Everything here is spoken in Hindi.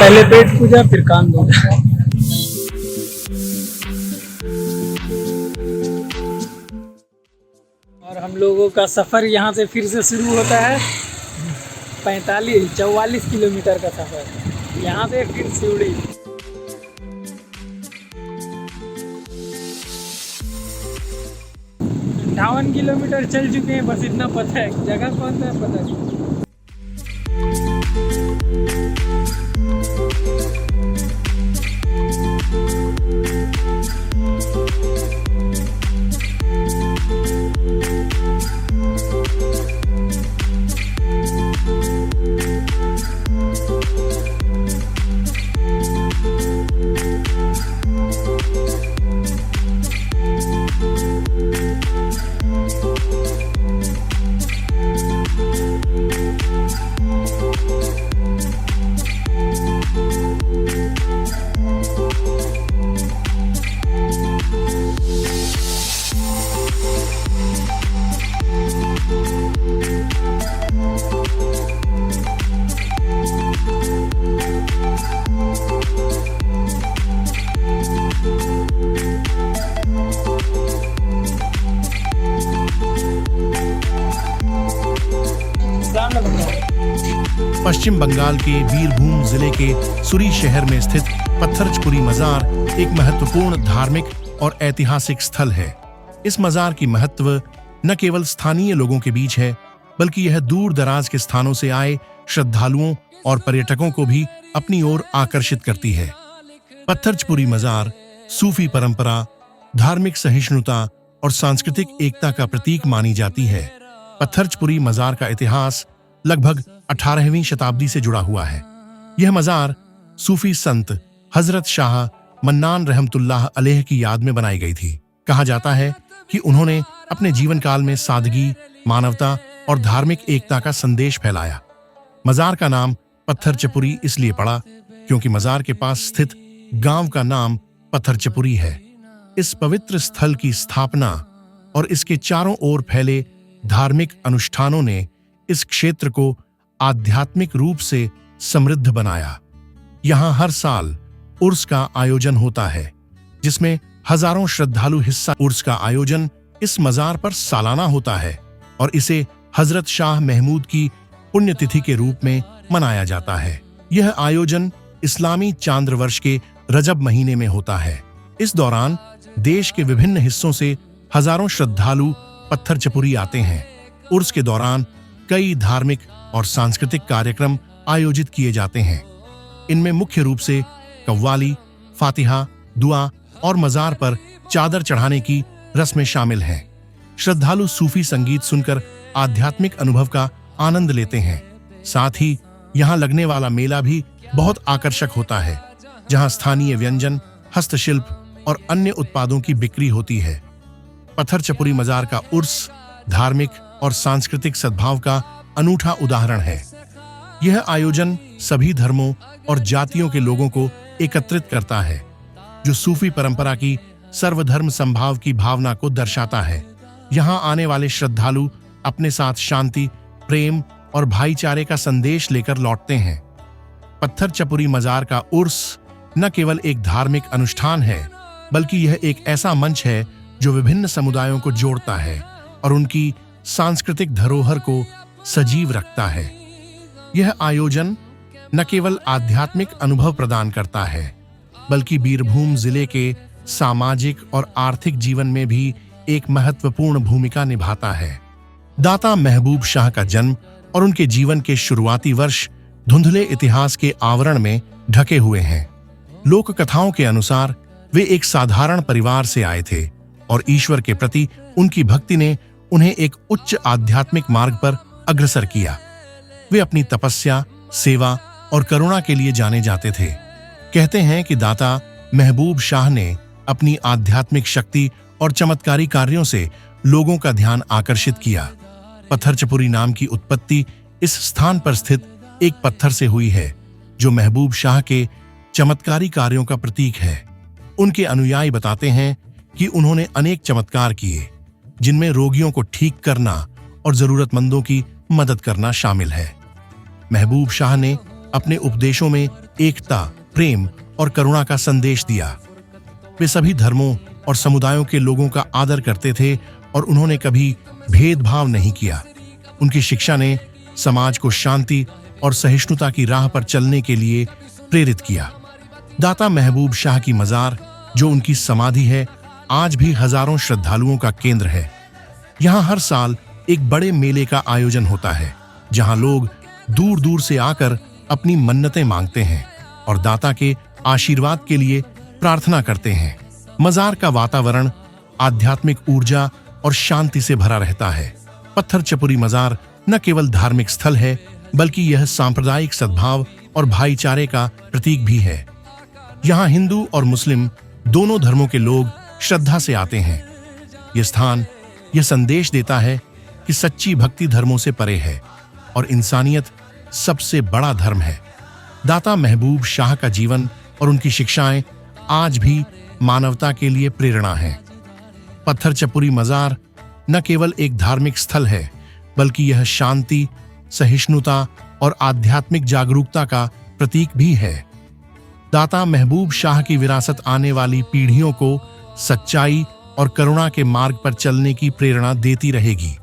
पहले पेट पूजा फिर कान दूजा। और हम लोगों का सफ़र यहाँ से फिर से शुरू होता है। 44 किलोमीटर का सफ़र यहाँ से फिर सिवड़ी। 58 किलोमीटर चल चुके हैं, बस इतना पता है, जगह कौन सा है पता नहीं। पश्चिम बंगाल के बीरभूम जिले के सुरी शहर में स्थित पत्थरचपुरी मजार एक महत्वपूर्ण धार्मिक और ऐतिहासिक स्थल है। इस मजार की महत्व न केवल स्थानीय लोगों के बीच है, बल्कि यह दूर दराज के स्थानों से आए श्रद्धालुओं और पर्यटकों को भी अपनी ओर आकर्षित करती है। पत्थरचपुरी मजार सूफी परंपरा, धार्मिक सहिष्णुता और सांस्कृतिक एकता का प्रतीक मानी जाती है। पत्थरचपुरी मजार का इतिहास लगभग 18वीं शताब्दी से जुड़ा हुआ है। यह मजार सूफी संत हजरत शाह मन्नान रहमतुल्लाह अलैह की याद में बनाई गई थी। कहा जाता है कि उन्होंने अपने जीवन काल में सादगी, मानवता और धार्मिक एकता का संदेश फैलाया। मजार का नाम पत्थरचपुरी इसलिए पड़ा क्योंकि मजार के पास स्थित गांव का नाम पत्थरचपुरी है। इस पवित्र स्थल की स्थापना और इसके चारों ओर फैले धार्मिक अनुष्ठानों ने इस क्षेत्र को आध्यात्मिक रूप से समृद्ध बनाया। यहाँ हर साल उर्स का आयोजन होता है, जिसमें हजारों श्रद्धालु हिस्सा। उर्स का आयोजन इस मजार पर सालाना होता है और इसे हजरत शाह महमूद की पुण्यतिथि के रूप में मनाया जाता है। यह आयोजन इस्लामी चांद्र वर्ष के रजब महीने में होता है। इस दौरान देश के विभिन्न हिस्सों से हजारों श्रद्धालु पत्थरचपुरी आते हैं। उर्स के दौरान कई धार्मिक और सांस्कृतिक कार्यक्रम आयोजित किए जाते हैं। इनमें मुख्य रूप से कव्वाली, फातिहा, दुआ और मजार पर चादर चढ़ाने की रस्में शामिल हैं। श्रद्धालु सूफी संगीत सुनकर आध्यात्मिक अनुभव का आनंद लेते हैं। साथ ही यहाँ लगने वाला मेला भी बहुत आकर्षक होता है, जहाँ स्थानीय व्यंजन, हस्तशिल्प और अन्य उत्पादों की बिक्री होती है। पत्थरचपुरी मजार का उर्स धार्मिक और सांस्कृतिक सद्भाव का अनूठा उदाहरण है। यह आयोजन सभी धर्मों और जातियों के लोगों को एकत्रित करता है, जो सूफी परंपरा की सर्वधर्म समभाव की भावना को दर्शाता है। यहाँ आने वाले श्रद्धालु अपने साथ शांति, प्रेम और भाईचारे का संदेश लेकर लौटते हैं। पत्थरचपुरी मजार का उर्स न केवल एक धार्मिक अनुष्ठान है, बल्कि यह एक ऐसा मंच है जो विभिन्न समुदायों को जोड़ता है और उनकी सांस्कृतिक धरोहर को सजीव रखता है। यह आयोजन न केवल आध्यात्मिक अनुभव प्रदान करता है, बल्कि बीरभूम जिले के सामाजिक और आर्थिक जीवन में भी एक महत्वपूर्ण भूमिका निभाता है। दाता महबूब शाह का जन्म और उनके जीवन के शुरुआती वर्ष धुंधले इतिहास के आवरण में ढके हुए हैं। लोक कथाओं के अनुसार वे एक साधारण परिवार से आए थे और ईश्वर के प्रति उनकी भक्ति ने उन्हें एक उच्च आध्यात्मिक मार्ग पर अग्रसर किया। वे अपनी तपस्या, सेवा और करुणा के लिए जाने जाते थे। कहते हैं कि दाता महबूब शाह ने अपनी आध्यात्मिक शक्ति और चमत्कारी कार्यों से लोगों का ध्यान आकर्षित किया। पत्थरचपुरी नाम की उत्पत्ति इस स्थान पर स्थित एक पत्थर से हुई है, जो महबूब शाह के चमत्कारी कार्यों का प्रतीक है। उनके अनुयायी बताते हैं कि उन्होंने अनेक चमत्कार किए, जिनमें रोगियों को ठीक करना और जरूरतमंदों की मदद करना शामिल है। महबूब शाह ने अपने उपदेशों में एकता, प्रेम और करुणा का संदेश दिया। वे सभी धर्मों और समुदायों के लोगों का आदर करते थे और उन्होंने कभी भेदभाव नहीं किया। उनकी शिक्षा ने समाज को शांति और सहिष्णुता की राह पर चलने के लिए प्रेरित किया। दाता महबूब शाह की मजार, जो उनकी समाधि है, आज भी हजारों श्रद्धालुओं का केंद्र है। यहाँ हर साल एक बड़े मेले का आयोजन होता है, जहाँ लोग दूर दूर से आकर अपनी मन्नतें मांगते हैं और दाता के आशीर्वाद के लिए प्रार्थना करते हैं। मजार का वातावरण आध्यात्मिक ऊर्जा और शांति से भरा रहता है। पत्थर चपुरी मजार न केवल धार्मिक स्थल है, बल्कि यह सांप्रदायिक सद्भाव और भाईचारे का प्रतीक भी है। यहाँ हिंदू और मुस्लिम दोनों धर्मों के लोग श्रद्धा से आते हैं। यह स्थान यह संदेश देता है कि सच्ची भक्ति धर्मों से परे है और इंसानियत सबसे बड़ा धर्म है। दाता महबूब शाह का जीवन और उनकी शिक्षाएं आज भी मानवता के लिए प्रेरणा है। पत्थर चपुरी मजार न केवल एक धार्मिक स्थल है, बल्कि यह शांति, सहिष्णुता और आध्यात्मिक जागरूकता का प्रतीक भी है। दाता महबूब शाह की विरासत आने वाली पीढ़ियों को सच्चाई और करुणा के मार्ग पर चलने की प्रेरणा देती रहेगी।